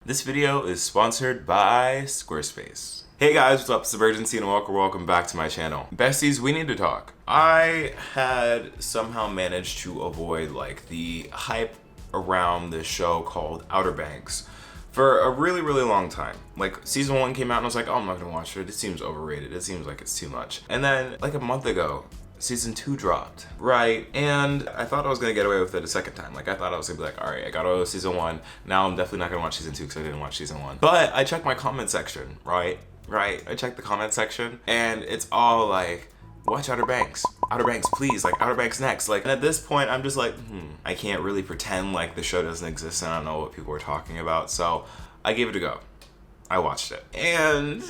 This video is sponsored by Squarespace. Hey guys, what's up? It's Imurgency and welcome back to my channel. Besties, we need to talk. I had somehow managed to avoid like the hype around this show called Outer Banks for a really long time. Like season 1 came out and I was like, oh, I'm not gonna watch it. It seems overrated. It seems like it's too much. And then like a month ago, season 2 dropped, right? And I thought I was gonna get away with it a second time. Like I thought I was gonna be like, all right, I got away with season 1. Now I'm definitely not gonna watch season 2 because I didn't watch season 1. But I checked my comment section, right? I checked the comment section and it's all like, watch Outer Banks. Outer Banks, please, like Outer Banks next. Like, and at this point, I'm just like, I can't really pretend like the show doesn't exist and I don't know what people are talking about. So I gave it a go. I watched it. And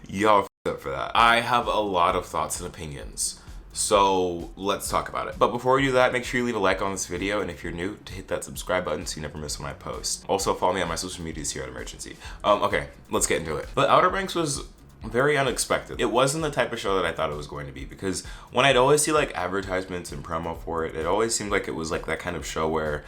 y'all f***ed up for that. I have a lot of thoughts and opinions. So let's talk about it. But before we do that, make sure you leave a like on this video, and if you're new, to hit that subscribe button so you never miss when I post. Also follow me on my social medias here at Imurgency. Okay, let's get into it. But Outer Banks was very unexpected. It wasn't the type of show that I thought it was going to be, because when I'd always see like advertisements and promo for it, it always seemed like it was like that kind of show where,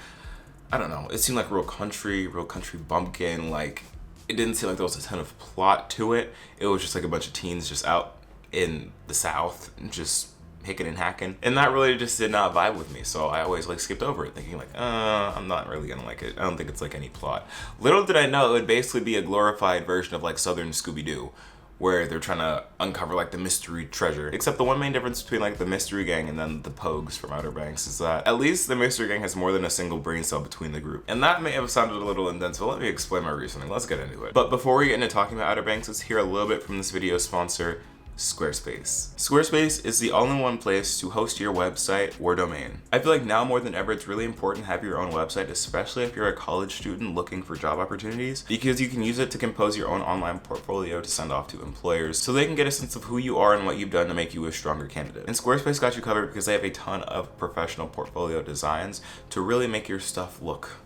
I don't know, it seemed like real country bumpkin. Like it didn't seem like there was a ton of plot to it. It was just like a bunch of teens just out in the South and just hicking and hacking, and that really just did not vibe with me. So I always like skipped over it, thinking like, I'm not really gonna like it. I don't think it's like any plot. Little did I know it would basically be a glorified version of like Southern Scooby-Doo, where they're trying to uncover like the mystery treasure. Except the one main difference between like the mystery gang and then the Pogues from Outer Banks is that at least the mystery gang has more than a single brain cell between the group. And that may have sounded a little intense, but let me explain my reasoning. Let's get into it. But before we get into talking about Outer Banks, let's hear a little bit from this video's sponsor, Squarespace. Squarespace is the all-in-one place to host your website or domain. I feel like now more than ever, it's really important to have your own website, especially if you're a college student looking for job opportunities, because you can use it to compose your own online portfolio to send off to employers so they can get a sense of who you are and what you've done to make you a stronger candidate. And Squarespace got you covered because they have a ton of professional portfolio designs to really make your stuff look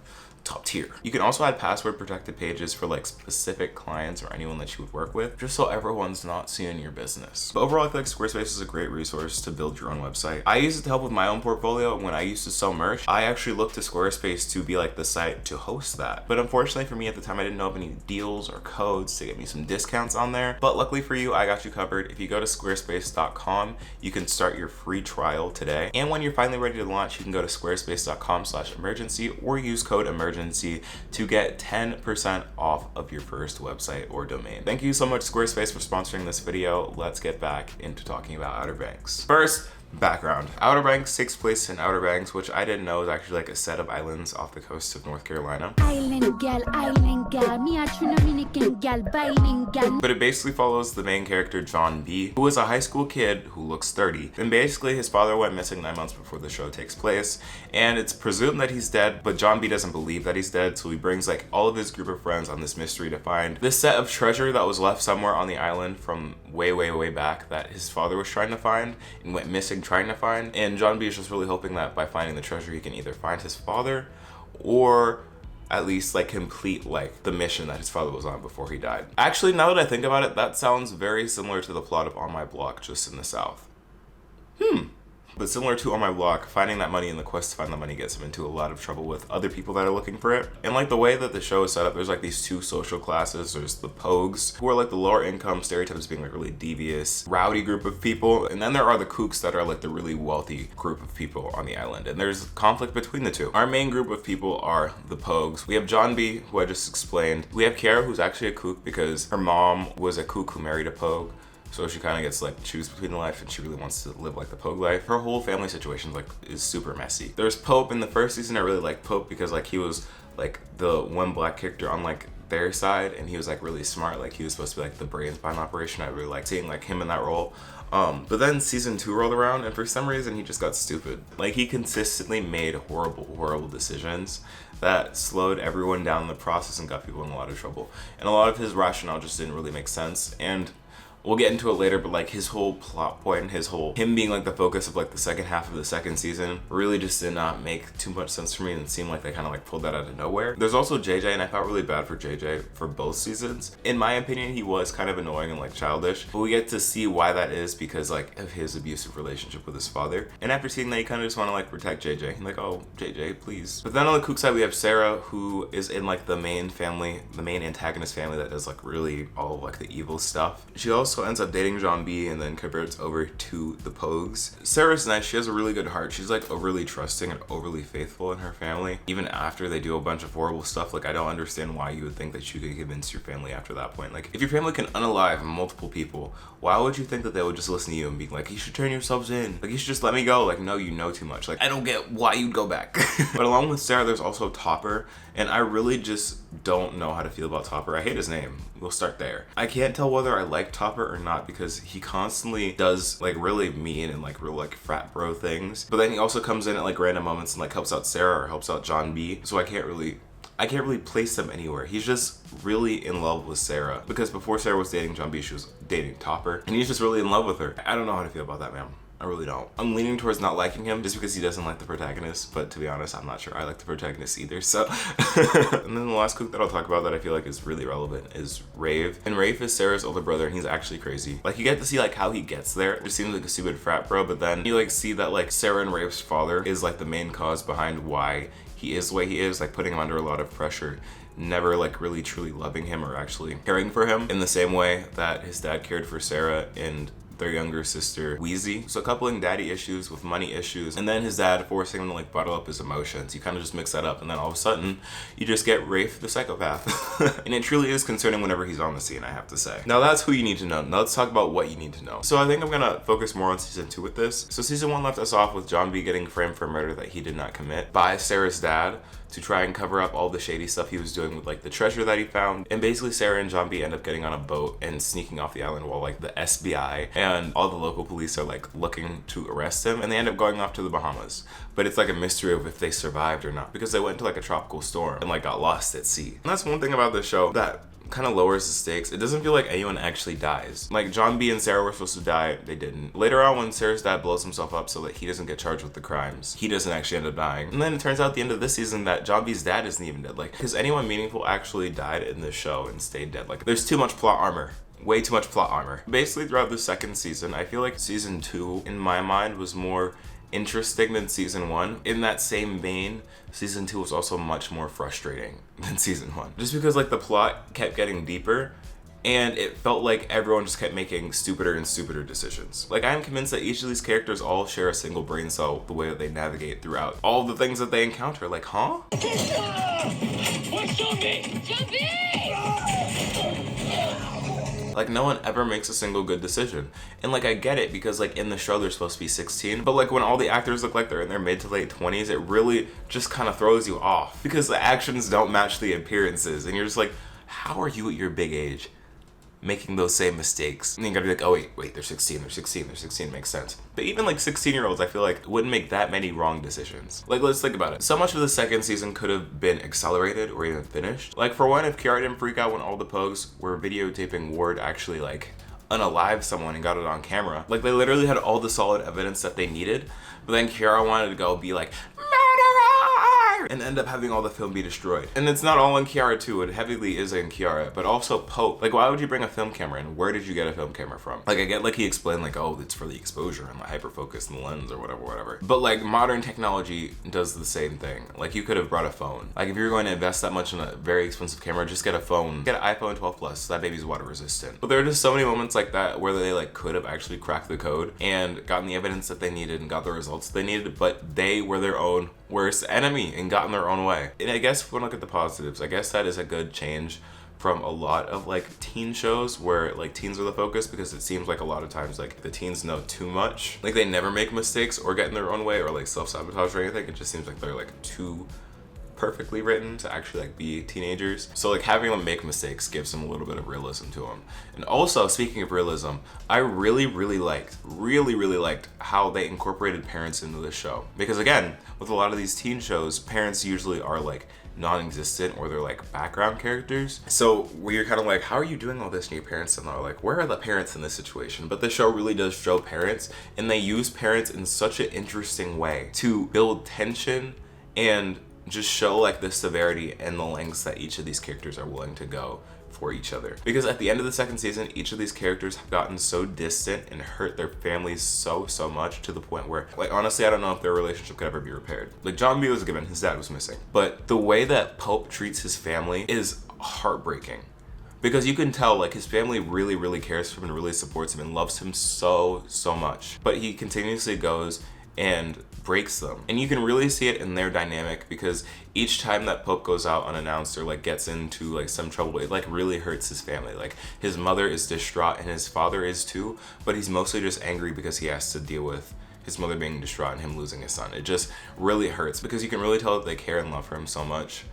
top tier. You can also add password protected pages for like specific clients or anyone that you would work with, just so everyone's not seeing your business. But overall, I feel like Squarespace is a great resource to build your own website. I use it to help with my own portfolio. When I used to sell merch, I actually looked to Squarespace to be like the site to host that. But unfortunately for me at the time, I didn't know of any deals or codes to get me some discounts on there. But luckily for you, I got you covered. If you go to squarespace.com, you can start your free trial today. And when you're finally ready to launch, you can go to squarespace.com/emergency or use code emergency to get 10% off of your first website or domain. Thank you so much, Squarespace, for sponsoring this video. Let's get back into talking about Outer Banks. First, background. Outer Banks takes place in Outer Banks, which I didn't know is actually like a set of islands off the coast of North Carolina. But it basically follows the main character, John B., who is a high school kid who looks 30. And basically his father went missing 9 months before the show takes place, and it's presumed that he's dead, but John B. doesn't believe that he's dead, so he brings like all of his group of friends on this mystery to find this set of treasure that was left somewhere on the island from way back that his father was trying to find and went missing trying to find. And John B is just really hoping that by finding the treasure he can either find his father or at least like complete like the mission that his father was on before he died. Actually, now that I think about it, that sounds very similar to the plot of On My Block, just in the South. But similar to On My Block, finding that money and the quest to find the money gets him into a lot of trouble with other people that are looking for it. And like the way that the show is set up, there's like these two social classes. There's the Pogues, who are like the lower income, stereotypes being like really devious, rowdy group of people. And then there are the Kooks that are like the really wealthy group of people on the island. And there's conflict between the two. Our main group of people are the Pogues. We have John B, who I just explained. We have Kiara, who's actually a Kook because her mom was a Kook who married a Pogue. So she kind of gets like choose between the life, and she really wants to live like the Pogue life. Her whole family situation like is super messy. There's Pope. In the first season, I really liked Pope because like he was like the one black character on like their side, and he was like really smart. Like he was supposed to be like the brains behind the operation. I really liked seeing like him in that role. But then season 2 rolled around, and for some reason he just got stupid. Like he consistently made horrible decisions that slowed everyone down in the process and got people in a lot of trouble. And a lot of his rationale just didn't really make sense. And we'll get into it later, but like his whole plot point, him being like the focus of like the second half of the second season really just did not make too much sense for me, and it seemed like they kind of like pulled that out of nowhere. There's also JJ, and I felt really bad for JJ for both seasons. In my opinion, he was kind of annoying and like childish, but we get to see why that is because like of his abusive relationship with his father. And after seeing that, you kind of just want to like protect JJ. You're like, oh, JJ, please. But then on the kook side, we have Sarah, who is in like the main family, the main antagonist family that does like really all of like the evil stuff. She also ends up dating John B and then converts over to the Pogues. Sarah's nice. She has a really good heart. She's like overly trusting and overly faithful in her family. Even after they do a bunch of horrible stuff, like I don't understand why you would think that you could convince your family after that point. Like if your family can unalive multiple people, why would you think that they would just listen to you and be like, you should turn yourselves in? Like you should just let me go. Like no, you know too much. Like I don't get why you'd go back. But along with Sarah, there's also Topper, and I really just don't know how to feel about Topper. I hate his name. We'll start there. I can't tell whether I like Topper or not because he constantly does like really mean and like real like frat bro things. But then he also comes in at like random moments and like helps out Sarah or helps out John B. So I can't really place him anywhere. He's just really in love with Sarah because before Sarah was dating John B, she was dating Topper, and he's just really in love with her. I don't know how to feel about that, man. I really don't. I'm leaning towards not liking him just because he doesn't like the protagonist, but to be honest, I'm not sure I like the protagonist either, so. And then the last kook that I'll talk about that I feel like is really relevant is Rafe. And Rafe is Sarah's older brother, and he's actually crazy. Like you get to see like how he gets there. It just seems like a stupid frat bro, but then you like see that like Sarah and Rafe's father is like the main cause behind why he is the way he is, like putting him under a lot of pressure, never like really truly loving him or actually caring for him in the same way that his dad cared for Sarah and their younger sister Wheezy. So coupling daddy issues with money issues, and then his dad forcing him to like bottle up his emotions. You kind of just mix that up, and then all of a sudden you just get Rafe the psychopath. And it truly is concerning whenever he's on the scene, I have to say. Now that's who you need to know. Now let's talk about what you need to know. So I think I'm gonna focus more on season 2 with this. So season 1 left us off with John B getting framed for murder that he did not commit by Sarah's dad to try and cover up all the shady stuff he was doing with like the treasure that he found. And basically Sarah and John B end up getting on a boat and sneaking off the island while like the SBI and all the local police are like looking to arrest him, and they end up going off to the Bahamas. But it's like a mystery of if they survived or not because they went into like a tropical storm and like got lost at sea. And that's one thing about the show that kind of lowers the stakes. It doesn't feel like anyone actually dies. Like John B and Sarah were supposed to die, they didn't. Later on when Sarah's dad blows himself up so that he doesn't get charged with the crimes, he doesn't actually end up dying. And then it turns out at the end of this season that John B's dad isn't even dead. Like, has anyone meaningful actually died in this show and stayed dead? Like, there's too much plot armor. Way too much plot armor. Basically throughout the second season, I feel like season 2 in my mind was more interesting than season 1. In that same vein, season 2 was also much more frustrating than season 1. Just because like the plot kept getting deeper and it felt like everyone just kept making stupider and stupider decisions. Like I'm convinced that each of these characters all share a single brain cell the way that they navigate throughout all the things that they encounter. Like, huh? What's Jumpy? Jumpy! Like no one ever makes a single good decision. And like I get it because like in the show they're supposed to be 16, but like when all the actors look like they're in their mid to late 20s, it really just kind of throws you off because the actions don't match the appearances, and you're just like, how are you at your big age making those same mistakes? And you gotta be like, oh wait, they're 16, makes sense. But even like 16-year-olds, I feel like wouldn't make that many wrong decisions. Like let's think about it. So much of the second season could have been accelerated or even finished. Like for one, if Kiara didn't freak out when all the Pogues were videotaping Ward actually like unalive someone and got it on camera. Like they literally had all the solid evidence that they needed, but then Kiara wanted to go be like, and end up having all the film be destroyed. And it's not all in Kiara too, it heavily is in Kiara, but also Pope. Like why would you bring a film camera and where did you get a film camera from? Like I get like he explained like, oh, it's for the exposure and the hyperfocus and the lens or whatever. But like modern technology does the same thing. Like you could have brought a phone. Like if you're going to invest that much in a very expensive camera, just get a phone. Get an iPhone 12 Plus, that baby's water resistant. But there are just so many moments like that where they like could have actually cracked the code and gotten the evidence that they needed and got the results they needed, but they were their own worst enemy and got in their own way. And I guess if we look at the positives, I guess that is a good change from a lot of like teen shows where like teens are the focus, because it seems like a lot of times like the teens know too much. Like they never make mistakes or get in their own way or like self-sabotage or anything. It just seems like they're like too perfectly written to actually like be teenagers. So like having them make mistakes gives them a little bit of realism to them. And also, speaking of realism, I really liked how they incorporated parents into the show. Because again, with a lot of these teen shows, parents usually are like non-existent or they're like background characters. So we're kind of like, how are you doing all this and your parents are like, where are the parents in this situation? But the show really does show parents, and they use parents in such an interesting way to build tension and just show like the severity and the lengths that each of these characters are willing to go for each other. Because at the end of the second season, each of these characters have gotten so distant and hurt their families so much, to the point where, like, honestly, I don't know if their relationship could ever be repaired. Like, John B was a given, his dad was missing, but the way that Pope treats his family is heartbreaking. Because you can tell, like, his family really cares for him and really supports him and loves him so much. But he continuously goes and breaks them. And you can really see it in their dynamic, because each time that Pope goes out unannounced or like gets into like some trouble, it like really hurts his family. Like, his mother is distraught and his father is too, but he's mostly just angry because he has to deal with his mother being distraught and him losing his son. It just really hurts, because you can really tell that they care and love for him so much,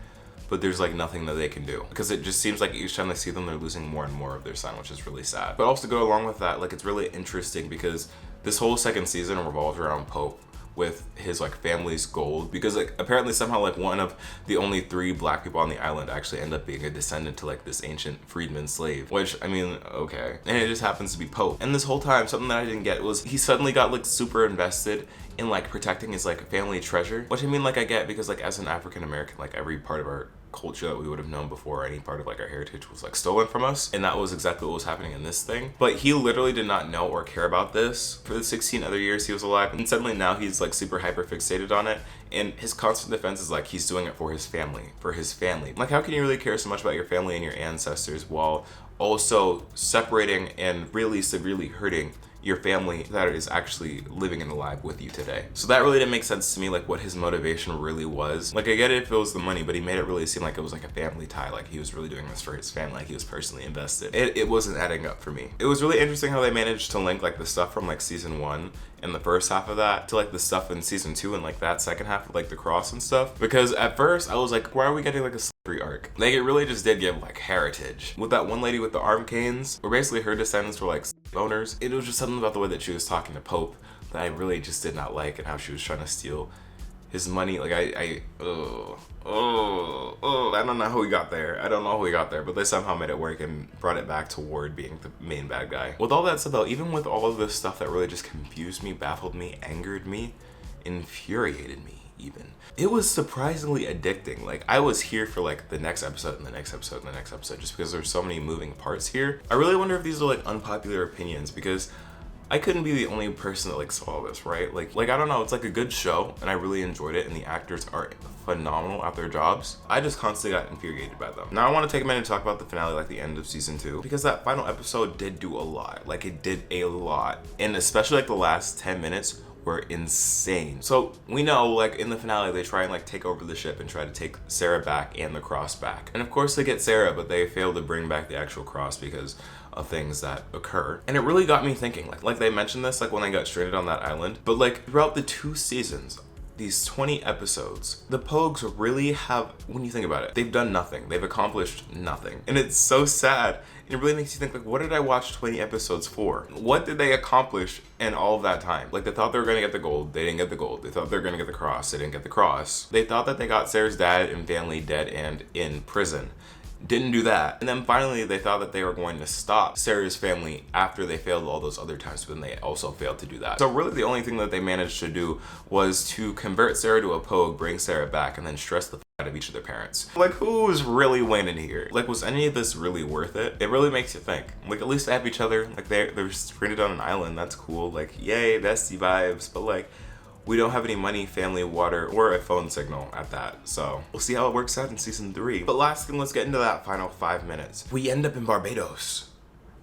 but there's like nothing that they can do, because it just seems like each time they see them, they're losing more and more of their son, which is really sad. But also, go along with that, like, it's really interesting because this whole second season revolves around Pope with his like family's gold, because like apparently somehow like one of the only 3 black people on the island actually end up being a descendant to like this ancient freedman slave, which, I mean, okay. And it just happens to be Pope. And this whole time, something that I didn't get was he suddenly got like super invested in like protecting his like family treasure, which, I mean, like, I get, because like as an African American, like every part of our culture that we would have known before, any part of like our heritage, was like stolen from us, and that was exactly what was happening in this thing. But he literally did not know or care about this for the 16 other years he was alive, and suddenly now he's like super hyper fixated on it, and his constant defense is like he's doing it for his family. Like, how can you really care so much about your family and your ancestors while also separating and really severely hurting your family that is actually living and alive with you today? So that really didn't make sense to me, like what his motivation really was. Like, I get it if it was the money, but he made it really seem like it was like a family tie, like he was really doing this for his family, like he was personally invested. It wasn't adding up for me. It was really interesting how they managed to link like the stuff from like season 1 and the first half of that to like the stuff in season 2 and like that second half of like the cross and stuff. Because at first I was like, why are we getting like a slavery arc? Like, it really just did give like heritage. With that one lady with the arm canes, where basically her descendants were like owners, it was just something about the way that she was talking to Pope that I really just did not like, and how she was trying to steal his money. Like, I don't know how we got there. But they somehow made it work and brought it back to Ward being the main bad guy. With all that said though, even with all of this stuff that really just confused me, baffled me, angered me, infuriated me even, it was surprisingly addicting. Like, I was here for like the next episode and the next episode and the next episode, just because there's so many moving parts here. I really wonder if these are like unpopular opinions, because I couldn't be the only person that like saw this, right? Like I don't know, it's like a good show and I really enjoyed it, and the actors are phenomenal at their jobs. I just constantly got infuriated by them. Now I want to take a minute to talk about the finale, like the end of season 2, because that final episode did do a lot. Like, it did a lot, and especially like the last 10 minutes were insane. So we know, like, in the finale, they try and like take over the ship and try to take Sarah back and the cross back. And of course they get Sarah, but they fail to bring back the actual cross because of things that occur. And it really got me thinking, like they mentioned this like when I got stranded on that island, but like throughout the 2 seasons, these 20 episodes, the Pogues really have, when you think about it, they've done nothing. They've accomplished nothing. And it's so sad. It really makes you think, like, what did I watch 20 episodes for? What did they accomplish in all of that time? Like, they thought they were gonna get the gold, they didn't get the gold. They thought they were gonna get the cross, they didn't get the cross. They thought that they got Sarah's dad and family dead and in prison. Didn't do that. And then finally they thought that they were going to stop Sarah's family after they failed all those other times, but then they also failed to do that. So really the only thing that they managed to do was to convert Sarah to a Pogue, bring Sarah back, and then stress the out of each of their parents. Like, who's really winning here? Like, was any of this really worth it? It really makes you think. Like, at least they have each other. Like, they're stranded on an island. That's cool. Like, yay, bestie vibes. But like, we don't have any money, family, water, or a phone signal at that. So we'll see how it works out in season 3. But last thing, let's get into that final 5 minutes. We end up in Barbados.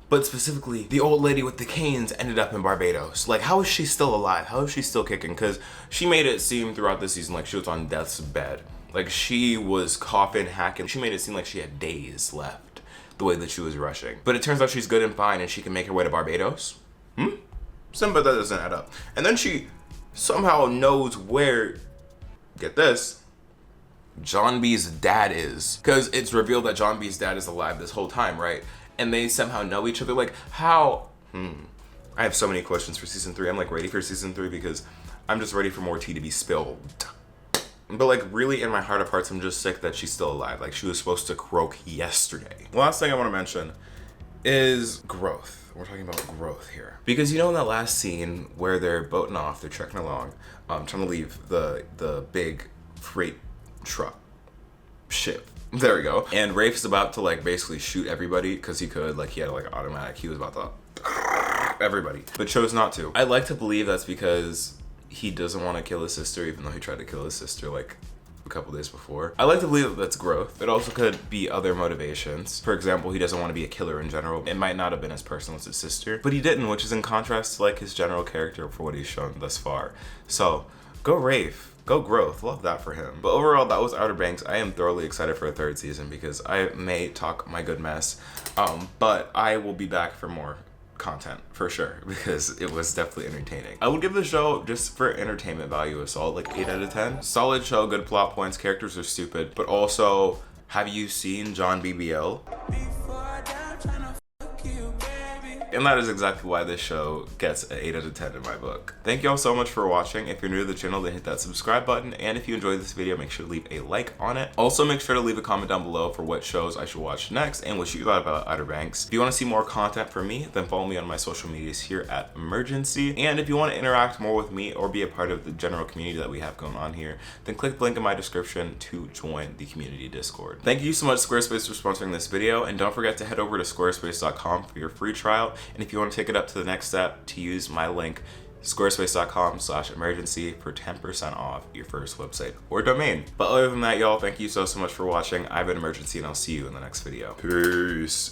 But specifically, the old lady with the canes ended up in Barbados. Like, how is she still alive? How is she still kicking? Because she made it seem throughout the season like she was on death's bed. Like, she was coughing, hacking. She made it seem like she had days left, the way that she was rushing. But it turns out she's good and fine, and she can make her way to Barbados. Some of that doesn't add up. And then she somehow knows where, get this, John B's dad is. Because it's revealed that John B's dad is alive this whole time, right? And they somehow know each other. Like, how? I have so many questions for season 3. I'm like ready for season 3 because I'm just ready for more tea to be spilled. But like really in my heart of hearts, I'm just sick that she's still alive. Like she was supposed to croak yesterday. Last thing I want to mention is growth. We're talking about growth here. Because you know in that last scene where they're boating off, they're trekking along, trying to leave the big freight truck ship. There we go. And Rafe's about to like basically shoot everybody because he could, like he had like automatic, he was about to everybody, but chose not to. I like to believe that's because he doesn't want to kill his sister, even though he tried to kill his sister like a couple days before. I like to believe that that's growth. It also could be other motivations. For example, he doesn't want to be a killer in general. It might not have been as personal as his sister, but he didn't, which is in contrast to like his general character for what he's shown thus far. So go Rafe. Go growth. Love that for him. But overall, that was Outer Banks. I am thoroughly excited for a 3rd season because I may talk my good mess, but I will be back for more content for sure because it was definitely entertaining. I would give the show, just for entertainment value, a solid like 8 out of 10. Solid show, good plot points, characters are stupid, but also, have you seen John BBL? And that is exactly why this show gets an 8 out of 10 in my book. Thank you all so much for watching. If you're new to the channel, then hit that subscribe button. And if you enjoyed this video, make sure to leave a like on it. Also, make sure to leave a comment down below for what shows I should watch next and what you thought about Outer Banks. If you want to see more content from me, then follow me on my social medias here at Imurgency. And if you want to interact more with me or be a part of the general community that we have going on here, then click the link in my description to join the community Discord. Thank you so much, Squarespace, for sponsoring this video. And don't forget to head over to squarespace.com for your free trial. And if you want to take it up to the next step, to use my link, squarespace.com/emergency for 10% off your first website or domain. But other than that, y'all, thank you so much for watching. I've been Emergency, and I'll see you in the next video. Peace.